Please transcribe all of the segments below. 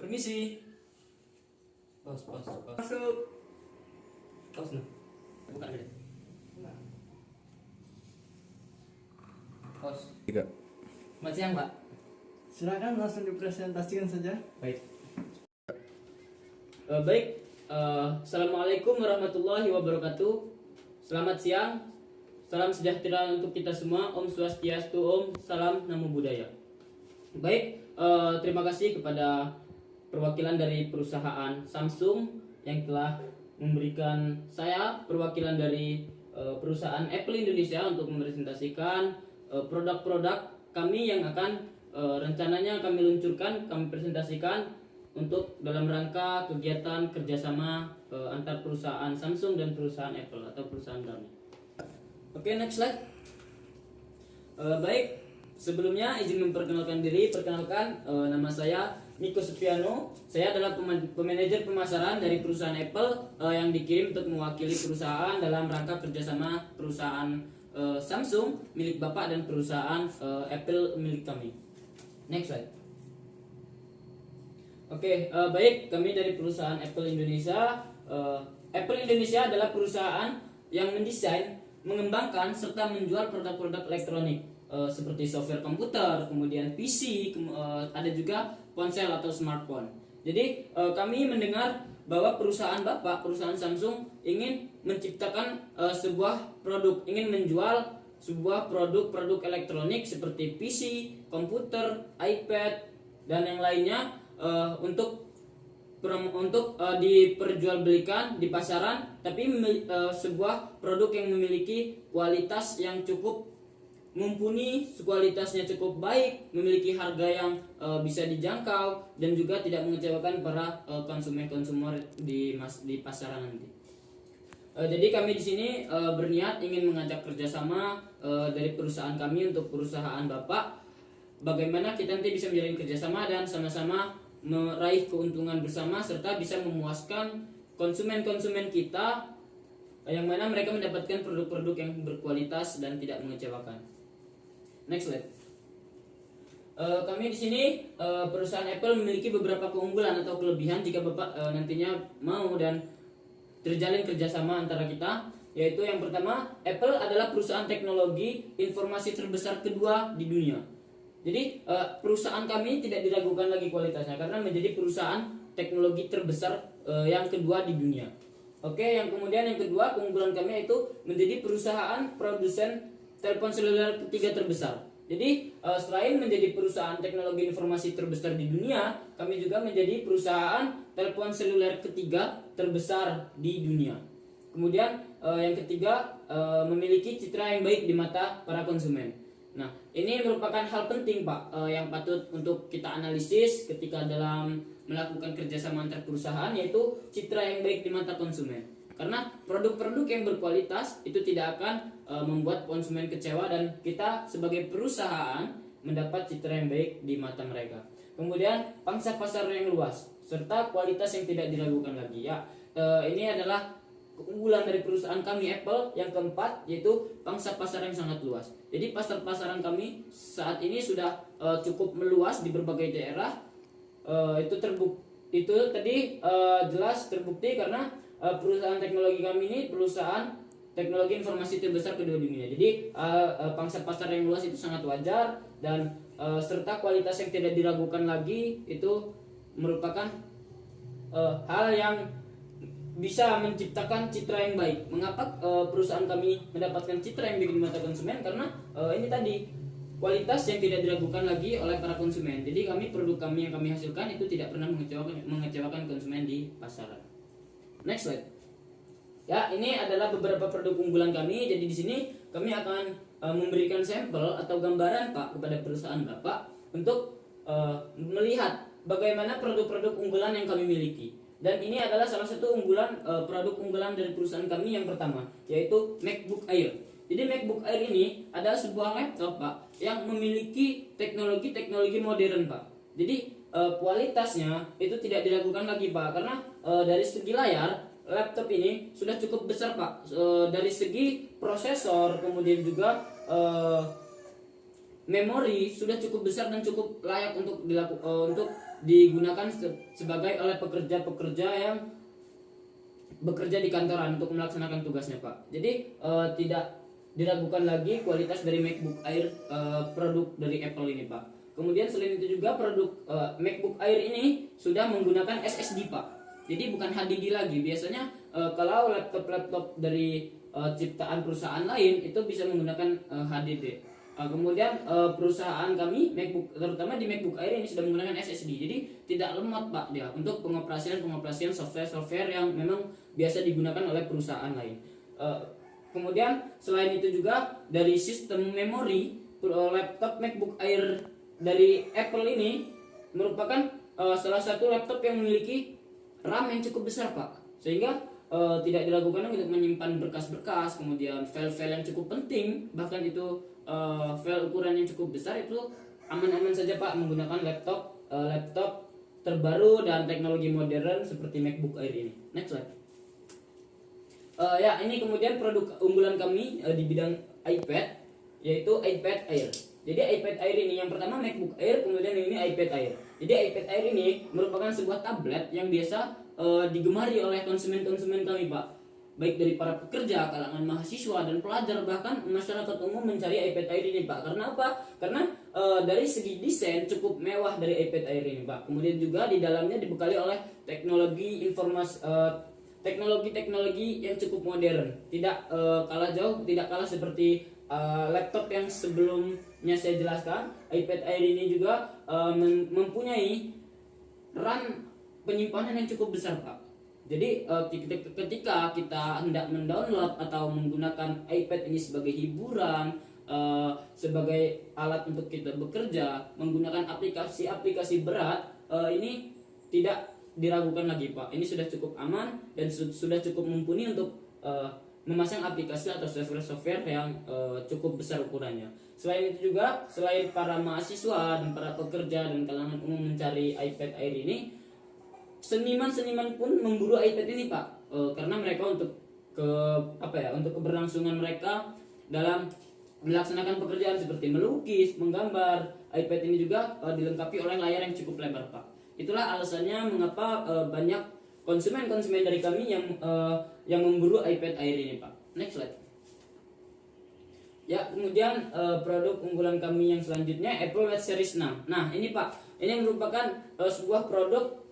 Permisi. Pos. Masuk. Pos nih. Buka dulu. Pos. 3. Selamat siang, Pak. Silakan langsung dipresentasikan saja. Baik. Assalamualaikum warahmatullahi wabarakatuh. Selamat siang. Salam sejahtera untuk kita semua. Om Swastiastu, Om. Salam Namo Buddhaya. Baik, terima kasih kepada perwakilan dari perusahaan Samsung yang telah memberikan saya perwakilan dari perusahaan Apple Indonesia untuk mempresentasikan produk-produk kami yang akan rencananya kami luncurkan, kami presentasikan untuk dalam rangka kegiatan kerjasama antar perusahaan Samsung dan perusahaan Apple atau perusahaan kami. Oke, next slide. Baik, sebelumnya izin memperkenalkan diri. Perkenalkan, nama saya Niko Supiano. Saya adalah pemanajer pemasaran dari perusahaan Apple yang dikirim untuk mewakili perusahaan dalam rangka kerjasama perusahaan Samsung milik Bapak dan perusahaan Apple milik kami. Next slide. Oke, baik, kami dari perusahaan Apple Indonesia. Apple Indonesia adalah perusahaan yang mendesain, mengembangkan serta menjual produk-produk elektronik seperti software komputer, kemudian PC, ada juga ponsel atau smartphone. Jadi kami mendengar bahwa perusahaan Bapak, perusahaan Samsung ingin menciptakan sebuah produk, ingin menjual sebuah produk-produk elektronik seperti PC, komputer, iPad dan yang lainnya untuk diperjualbelikan di pasaran, tapi sebuah produk yang memiliki kualitas yang cukup mumpuni, kualitasnya cukup baik, memiliki harga yang bisa dijangkau dan juga tidak mengecewakan para konsumen di pasaran nanti. Jadi kami di sini berniat ingin mengajak kerjasama dari perusahaan kami untuk perusahaan Bapak. Bagaimana kita nanti bisa menjalin kerjasama dan sama-sama meraih keuntungan bersama serta bisa memuaskan konsumen-konsumen kita yang mana mereka mendapatkan produk-produk yang berkualitas dan tidak mengecewakan. Next slide. Kami di sini perusahaan Apple memiliki beberapa keunggulan atau kelebihan jika Bapak nantinya mau dan terjalin kerjasama antara kita, yaitu yang pertama, Apple adalah perusahaan teknologi informasi terbesar kedua di dunia. Jadi perusahaan kami tidak diragukan lagi kualitasnya karena menjadi perusahaan teknologi terbesar yang kedua di dunia. Oke, yang kedua keunggulan kami yaitu menjadi perusahaan produsen telepon seluler ketiga terbesar. Jadi selain menjadi perusahaan teknologi informasi terbesar di dunia, kami juga menjadi perusahaan telepon seluler ketiga terbesar di dunia. Kemudian yang ketiga memiliki citra yang baik di mata para konsumen. Nah, ini merupakan hal penting, Pak, yang patut untuk kita analisis ketika dalam melakukan kerjasama antar perusahaan, yaitu citra yang baik di mata konsumen. Karena produk-produk yang berkualitas itu tidak akan membuat konsumen kecewa dan kita sebagai perusahaan mendapat citra yang baik di mata mereka. Kemudian pangsa pasar yang luas serta kualitas yang tidak diragukan lagi. Ya, ini adalah keunggulan dari perusahaan kami Apple. Yang keempat yaitu pangsa pasar yang sangat luas. Jadi pasar pasaran kami saat ini sudah cukup meluas di berbagai daerah. Itu tadi jelas terbukti karena perusahaan teknologi kami ini perusahaan teknologi informasi terbesar kedua dunia. Jadi pangsa pasar yang luas itu sangat wajar dan serta kualitas yang tidak diragukan lagi itu merupakan hal yang bisa menciptakan citra yang baik. Mengapa perusahaan kami mendapatkan citra yang baik di mata konsumen? Karena ini tadi kualitas yang tidak diragukan lagi oleh para konsumen. Jadi produk kami yang kami hasilkan itu tidak pernah mengecewakan konsumen di pasaran. Next slide. Ya, ini adalah beberapa produk unggulan kami. Jadi di sini kami akan memberikan sampel atau gambaran, Pak, kepada perusahaan Bapak untuk melihat bagaimana produk-produk unggulan yang kami miliki. Dan ini adalah salah satu produk unggulan dari perusahaan kami yang pertama, yaitu MacBook Air. Jadi MacBook Air ini adalah sebuah laptop, Pak, yang memiliki teknologi modern, Pak. Jadi kualitasnya itu tidak diragukan lagi, Pak, karena dari segi layar laptop ini sudah cukup besar, Pak. Dari segi prosesor, kemudian juga memori sudah cukup besar dan cukup layak untuk untuk digunakan sebagai oleh pekerja-pekerja yang bekerja di kantoran untuk melaksanakan tugasnya Pak. Jadi tidak diragukan lagi kualitas dari MacBook Air, produk dari Apple ini Pak. Kemudian selain itu juga produk MacBook Air ini sudah menggunakan SSD Pak. Jadi bukan HDD lagi. Biasanya kalau laptop-laptop dari ciptaan perusahaan lain itu bisa menggunakan HDD. Kemudian perusahaan kami MacBook, terutama di MacBook Air ini sudah menggunakan SSD. Jadi tidak lemot Pak dia untuk pengoperasian software yang memang biasa digunakan oleh perusahaan lain. Kemudian selain itu juga dari sistem memori, laptop MacBook Air dari Apple ini merupakan salah satu laptop yang memiliki RAM yang cukup besar Pak, sehingga tidak diragukan untuk menyimpan berkas-berkas, kemudian file-file yang cukup penting, bahkan itu file ukuran yang cukup besar itu aman-aman saja Pak menggunakan laptop terbaru dan teknologi modern seperti MacBook Air ini. Next slide. Ya, ini kemudian produk unggulan kami di bidang iPad, yaitu iPad Air. Jadi iPad Air ini yang pertama MacBook Air, kemudian ini iPad Air. Jadi iPad Air ini merupakan sebuah tablet yang biasa digemari oleh konsumen-konsumen kami Pak, baik dari para pekerja, kalangan mahasiswa dan pelajar, bahkan masyarakat umum mencari iPad Air ini Pak. Karena apa? Karena dari segi desain cukup mewah dari iPad Air ini Pak. Kemudian juga di dalamnya dibekali oleh teknologi yang cukup modern, tidak kalah jauh, tidak kalah seperti laptop yang sebelumnya saya jelaskan. iPad Air ini juga mempunyai RAM penyimpanan yang cukup besar Pak. Jadi ketika kita hendak mendownload atau menggunakan iPad ini sebagai hiburan, sebagai alat untuk kita bekerja, menggunakan aplikasi-aplikasi berat, ini tidak diragukan lagi Pak. Ini sudah cukup aman dan sudah cukup mumpuni untuk memasang aplikasi atau software yang cukup besar ukurannya. Selain itu juga, selain para mahasiswa dan para pekerja dan kalangan umum mencari iPad Air ini, seniman-seniman pun memburu iPad ini Pak, karena mereka untuk untuk keberlangsungan mereka dalam melaksanakan pekerjaan seperti melukis, menggambar. iPad ini juga dilengkapi oleh layar yang cukup lebar Pak. Itulah alasannya mengapa banyak konsumen-konsumen dari kami yang memburu iPad Air ini Pak. Next slide. Ya, kemudian produk unggulan kami yang selanjutnya Apple Watch Series 6. Nah, ini Pak, ini merupakan sebuah produk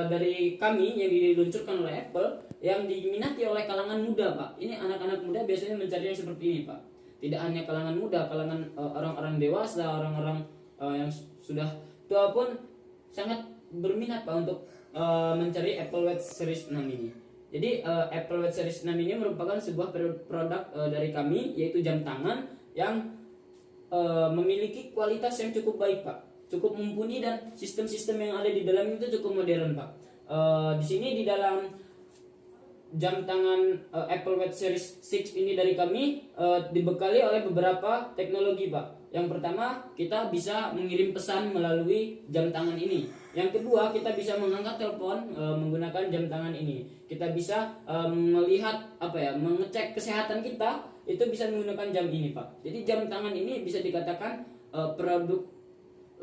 dari kami yang diluncurkan oleh Apple yang diminati oleh kalangan muda Pak. Ini anak-anak muda biasanya mencari yang seperti ini Pak. Tidak hanya kalangan muda, kalangan orang-orang dewasa, orang-orang yang sudah tua pun sangat berminat Pak untuk mencari Apple Watch Series 6 ini. Jadi Apple Watch Series 6 ini merupakan sebuah produk dari kami, yaitu jam tangan yang memiliki kualitas yang cukup baik Pak, cukup mumpuni, dan sistem-sistem yang ada di dalam itu cukup modern Pak. Di sini di dalam jam tangan Apple Watch Series 6 ini dari kami dibekali oleh beberapa teknologi Pak. Yang pertama, kita bisa mengirim pesan melalui jam tangan ini. Yang kedua, kita bisa mengangkat telepon menggunakan jam tangan ini. Kita bisa melihat mengecek kesehatan kita itu bisa menggunakan jam ini Pak. Jadi jam tangan ini bisa dikatakan produk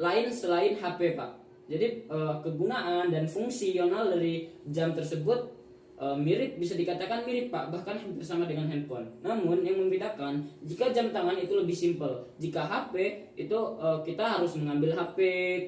lain selain HP Pak. Jadi kegunaan dan fungsional dari jam tersebut mirip, bisa dikatakan mirip Pak, bahkan hampir sama dengan handphone. Namun yang membedakan, jika jam tangan itu lebih simpel. Jika HP itu kita harus mengambil HP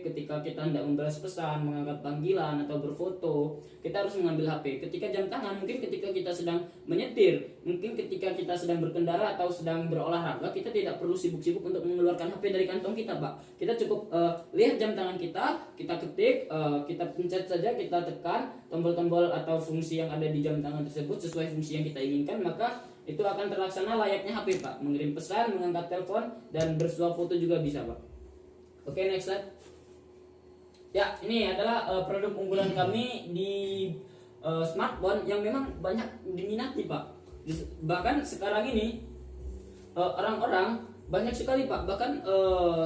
ketika kita hendak membalas pesan, mengangkat panggilan atau berfoto, kita harus mengambil HP. Ketika jam tangan, mungkin ketika kita sedang menyetir, mungkin ketika kita sedang berkendara atau sedang berolahraga, kita tidak perlu sibuk-sibuk untuk mengeluarkan HP dari kantong kita Pak. Kita cukup lihat jam tangan kita ketik, kita pencet saja, kita tekan tombol-tombol atau fungsi yang ada di jam tangan tersebut sesuai fungsi yang kita inginkan, maka itu akan terlaksana layaknya HP Pak, mengirim pesan, mengangkat telepon, dan bersuah foto juga bisa Pak. Oke, next slide. Ya, ini adalah produk unggulan kami di smartphone yang memang banyak diminati Pak. Bahkan sekarang ini orang-orang banyak sekali Pak, bahkan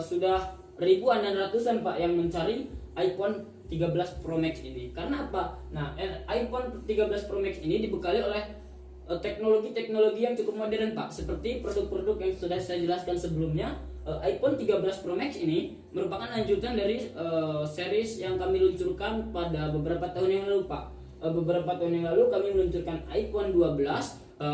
sudah ribuan dan ratusan Pak yang mencari iPhone 13 Pro Max ini. Karena apa? Nah, iPhone 13 Pro Max ini dibekali oleh teknologi-teknologi yang cukup modern Pak, seperti produk-produk yang sudah saya jelaskan sebelumnya, iPhone 13 Pro Max ini merupakan lanjutan dari series yang kami luncurkan pada beberapa tahun yang lalu, Pak. Beberapa tahun yang lalu kami meluncurkan iPhone 12,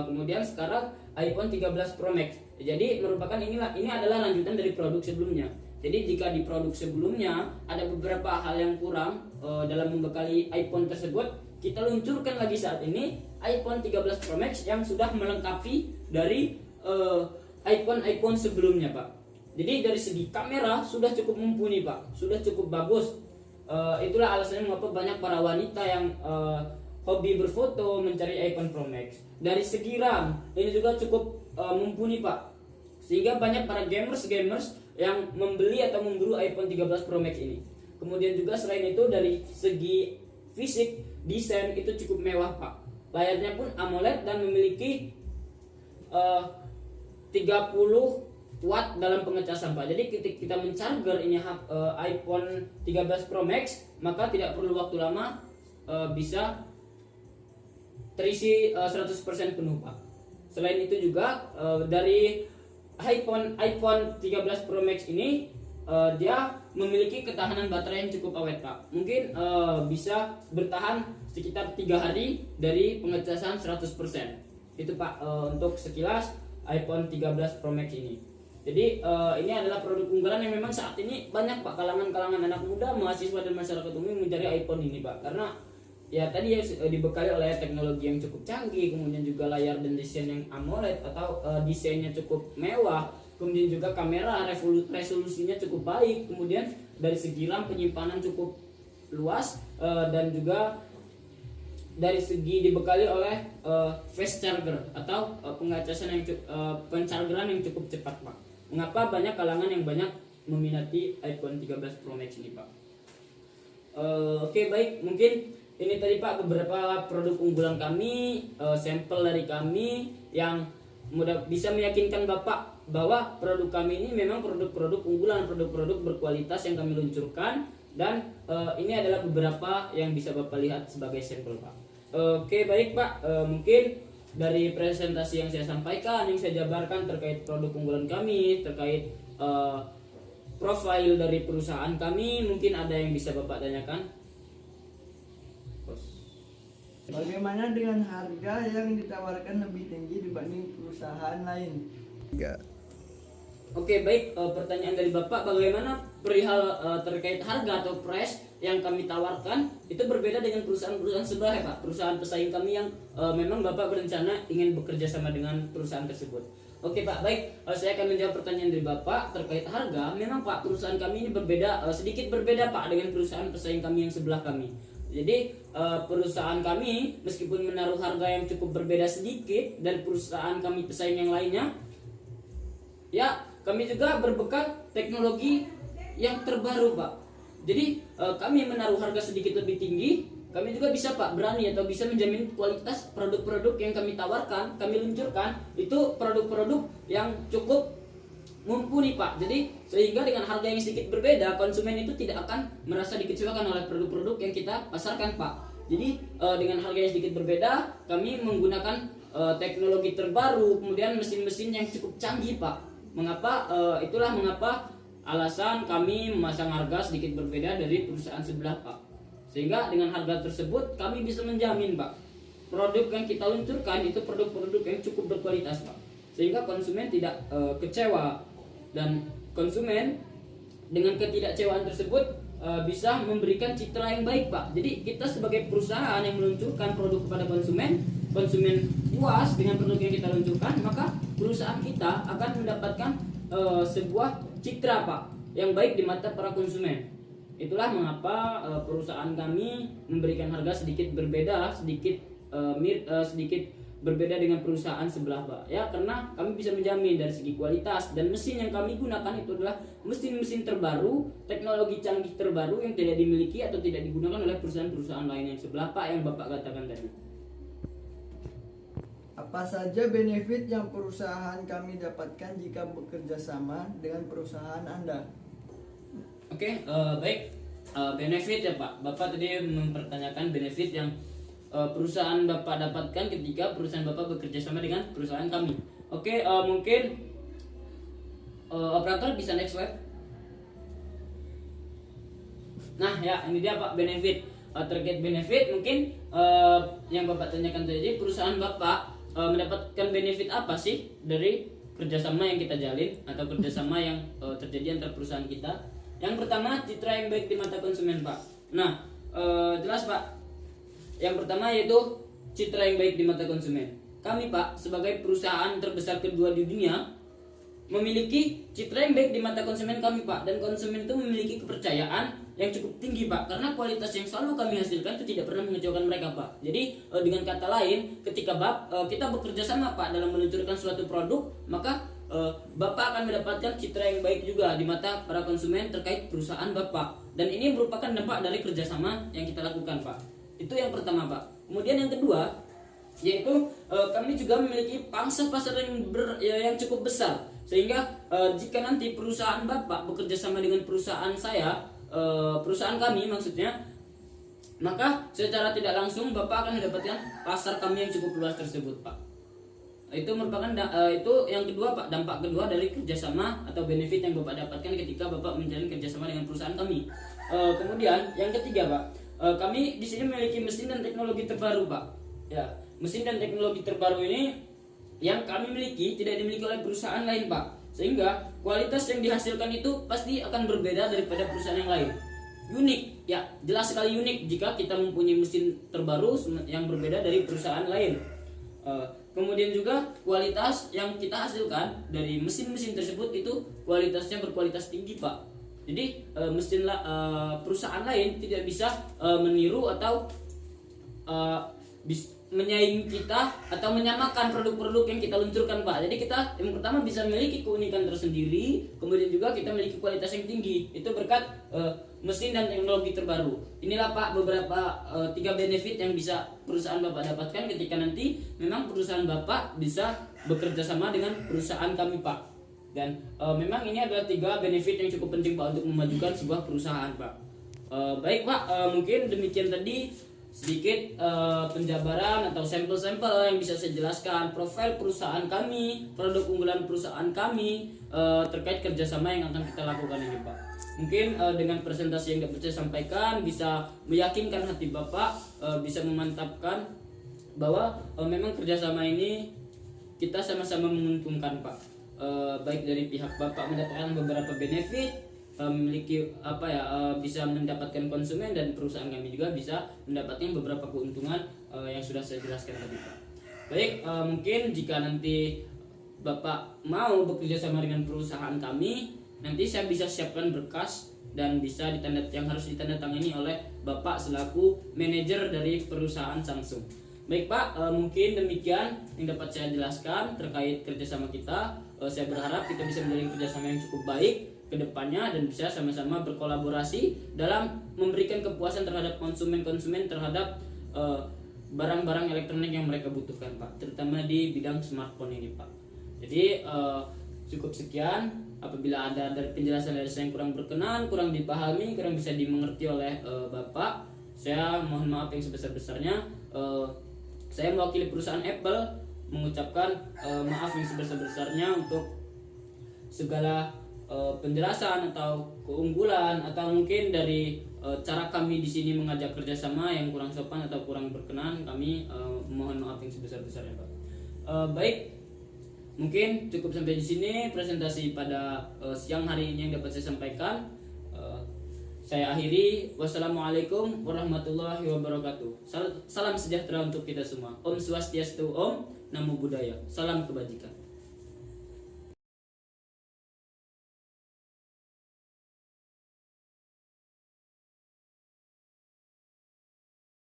kemudian sekarang iPhone 13 Pro Max. Jadi ini adalah lanjutan dari produk sebelumnya. Jadi jika di produk sebelumnya ada beberapa hal yang kurang dalam membekali iPhone tersebut, kita luncurkan lagi saat ini iPhone 13 Pro Max yang sudah melengkapi dari iPhone sebelumnya, Pak. Jadi dari segi kamera sudah cukup mumpuni, Pak, sudah cukup bagus. Itulah alasannya mengapa banyak para wanita yang hobi berfoto mencari iPhone Pro Max. Dari segi RAM ini juga cukup mumpuni, Pak, sehingga banyak para gamers yang membeli atau memburu iPhone 13 Pro Max ini. Kemudian juga selain itu dari segi fisik, desain itu cukup mewah, Pak. Layarnya pun AMOLED dan memiliki 30 watt dalam pengecasan, Pak. Jadi ketika kita mencharger ini iPhone 13 Pro Max, maka tidak perlu waktu lama, bisa terisi 100% penuh, Pak. Selain itu juga dari iPhone 13 Pro Max ini dia memiliki ketahanan baterai yang cukup awet, Pak. Mungkin bisa bertahan sekitar 3 hari dari pengecasan 100%. Itu, Pak, untuk sekilas iPhone 13 Pro Max ini. Jadi ini adalah produk unggulan yang memang saat ini banyak, Pak, kalangan anak muda, mahasiswa dan masyarakat umum mencari iPhone ini, Pak, karena ya tadi ya dibekali oleh teknologi yang cukup canggih, kemudian juga layar dan desain yang AMOLED atau desainnya cukup mewah, kemudian juga kamera resolusinya cukup baik, kemudian dari segi RAM penyimpanan cukup luas, dan juga dari segi dibekali oleh fast charger atau pengecasan yang penchargeran yang cukup cepat, Pak. Mengapa banyak kalangan yang banyak meminati iPhone 13 Pro Max ini, Pak? Oke, baik, mungkin ini tadi, Pak, beberapa produk unggulan kami, sampel dari kami yang mudah bisa meyakinkan Bapak bahwa produk kami ini memang produk-produk unggulan, produk-produk berkualitas yang kami luncurkan, dan ini adalah beberapa yang bisa Bapak lihat sebagai sampel, Pak. Oke, baik, Pak, mungkin dari presentasi yang saya sampaikan, yang saya jabarkan terkait produk unggulan kami, terkait profil dari perusahaan kami, mungkin ada yang bisa Bapak tanyakan? Bagaimana dengan harga yang ditawarkan lebih tinggi dibanding perusahaan lain? Oke, baik, pertanyaan dari Bapak, bagaimana perihal terkait harga atau price yang kami tawarkan itu berbeda dengan perusahaan-perusahaan sebelah, ya, Pak, perusahaan pesaing kami yang memang Bapak berencana ingin bekerja sama dengan perusahaan tersebut. Oke, Pak, baik, saya akan menjawab pertanyaan dari Bapak terkait harga. Memang, Pak, perusahaan kami ini berbeda, sedikit berbeda, Pak, dengan perusahaan pesaing kami yang sebelah kami. Jadi perusahaan kami meskipun menaruh harga yang cukup berbeda sedikit dari perusahaan kami pesaing yang lainnya, ya kami juga berbekal teknologi yang terbaru, Pak. Jadi kami menaruh harga sedikit lebih tinggi, kami juga bisa, Pak, berani atau bisa menjamin kualitas produk-produk yang kami tawarkan, kami luncurkan itu produk-produk yang cukup mumpuni, Pak. Jadi sehingga dengan harga yang sedikit berbeda, konsumen itu tidak akan merasa dikecewakan oleh produk-produk yang kita pasarkan, Pak. Jadi dengan harga yang sedikit berbeda, kami menggunakan teknologi terbaru, kemudian mesin-mesin yang cukup canggih, Pak. Itulah mengapa alasan kami memasang harga sedikit berbeda dari perusahaan sebelah, Pak. Sehingga dengan harga tersebut kami bisa menjamin, Pak, produk yang kita luncurkan itu produk-produk yang cukup berkualitas, Pak. Sehingga konsumen tidak kecewa, dan konsumen dengan ketidakcewaan tersebut bisa memberikan citra yang baik, Pak. Jadi kita sebagai perusahaan yang meluncurkan produk kepada konsumen puas dengan produk yang kita luncurkan, maka perusahaan kita akan mendapatkan sebuah citra, Pak, yang baik di mata para konsumen. Itulah mengapa perusahaan kami memberikan harga sedikit berbeda, sedikit berbeda dengan perusahaan sebelah, Pak, ya, karena kami bisa menjamin dari segi kualitas, dan mesin yang kami gunakan itu adalah mesin-mesin terbaru, teknologi canggih terbaru yang tidak dimiliki atau tidak digunakan oleh perusahaan-perusahaan lain yang sebelah, Pak, yang Bapak katakan tadi. Apa saja benefit yang perusahaan kami dapatkan jika bekerja sama dengan perusahaan Anda? Oke, baik, benefit, ya, Pak. Bapak tadi mempertanyakan benefit yang perusahaan Bapak dapatkan ketika perusahaan Bapak bekerja sama dengan perusahaan kami. Oke, mungkin Operator bisa next slide. Nah ya, ini dia Pak benefit. Terkait benefit mungkin yang Bapak tanyakan tadi, perusahaan Bapak mendapatkan benefit apa sih dari kerjasama yang kita jalin atau kerjasama yang terjadi antar perusahaan kita? Yang pertama, citra yang baik di mata konsumen Pak. Nah jelas Pak. Yang pertama yaitu citra yang baik di mata konsumen. Kami Pak sebagai perusahaan terbesar kedua di dunia memiliki citra yang baik di mata konsumen kami Pak, dan konsumen itu memiliki kepercayaan yang cukup tinggi Pak, karena kualitas yang selalu kami hasilkan itu tidak pernah mengecewakan mereka Pak. Jadi dengan kata lain, ketika kita bekerja sama Pak dalam meluncurkan suatu produk, maka Bapak akan mendapatkan citra yang baik juga di mata para konsumen terkait perusahaan Bapak, dan ini merupakan dampak dari kerjasama yang kita lakukan Pak. Itu yang pertama Pak. Kemudian yang kedua yaitu kami juga memiliki pangsa pasar yang cukup besar, sehingga jika nanti perusahaan Bapak bekerja sama dengan perusahaan saya, perusahaan kami maksudnya, maka secara tidak langsung Bapak akan mendapatkan pasar kami yang cukup luas tersebut Pak. Itu merupakan itu yang kedua Pak, dampak kedua dari kerjasama atau benefit yang Bapak dapatkan ketika Bapak menjalin kerjasama dengan perusahaan kami. Kemudian yang ketiga Pak, kami di sini memiliki mesin dan teknologi terbaru Pak. Ya, mesin dan teknologi terbaru ini yang kami miliki tidak dimiliki oleh perusahaan lain Pak, sehingga kualitas yang dihasilkan itu pasti akan berbeda daripada perusahaan yang lain. Unik, ya jelas sekali unik jika kita mempunyai mesin terbaru yang berbeda dari perusahaan lain. Kemudian juga kualitas yang kita hasilkan dari mesin-mesin tersebut itu kualitasnya berkualitas tinggi Pak. Jadi perusahaan lain tidak bisa meniru atau menyaingi kita atau menyamakan produk-produk yang kita luncurkan Pak. Jadi kita yang pertama bisa memiliki keunikan tersendiri, kemudian juga kita memiliki kualitas yang tinggi. Itu berkat mesin dan teknologi terbaru. Inilah Pak beberapa 3 benefit yang bisa perusahaan Bapak dapatkan ketika nanti memang perusahaan Bapak bisa bekerja sama dengan perusahaan kami Pak. Dan memang ini adalah 3 benefit yang cukup penting Pak untuk memajukan sebuah perusahaan Pak. Baik Pak, mungkin demikian tadi sedikit penjabaran atau sampel-sampel yang bisa saya jelaskan profil perusahaan kami, produk unggulan perusahaan kami terkait kerjasama yang akan kita lakukan ini Pak. Mungkin dengan presentasi yang dapat saya sampaikan bisa meyakinkan hati Bapak, bisa memantapkan bahwa memang kerjasama ini kita sama-sama menguntungkan Pak. Baik dari pihak Bapak mendapatkan beberapa benefit, memiliki bisa mendapatkan konsumen, dan perusahaan kami juga bisa mendapatkan beberapa keuntungan yang sudah saya jelaskan tadi Pak. Baik, mungkin jika nanti Bapak mau bekerja sama dengan perusahaan kami, nanti saya bisa siapkan berkas dan bisa yang harus ditandatangani oleh Bapak selaku manajer dari perusahaan Samsung. Baik Pak, mungkin demikian yang dapat saya jelaskan terkait kerjasama kita. Saya berharap kita bisa menjalin kerjasama yang cukup baik ke depannya dan bisa sama-sama berkolaborasi dalam memberikan kepuasan terhadap konsumen-konsumen terhadap barang-barang elektronik yang mereka butuhkan Pak, terutama di bidang smartphone ini Pak. Jadi cukup sekian. Apabila ada dari penjelasan dari saya yang kurang berkenan, kurang dipahami, kurang bisa dimengerti oleh Bapak, saya mohon maaf yang sebesar-besarnya. Saya mewakili perusahaan Apple mengucapkan maaf yang sebesar-besarnya untuk segala penjelasan atau keunggulan atau mungkin dari cara kami di sini mengajak kerjasama yang kurang sopan atau kurang berkenan. Kami mohon maaf yang sebesar-besarnya Pak. Baik, mungkin cukup sampai di sini presentasi pada siang hari ini yang dapat saya sampaikan. Saya akhiri. Wassalamualaikum warahmatullahi wabarakatuh. Salam sejahtera untuk kita semua. Om Swastiastu, Om Namo Buddhaya. Salam kebajikan.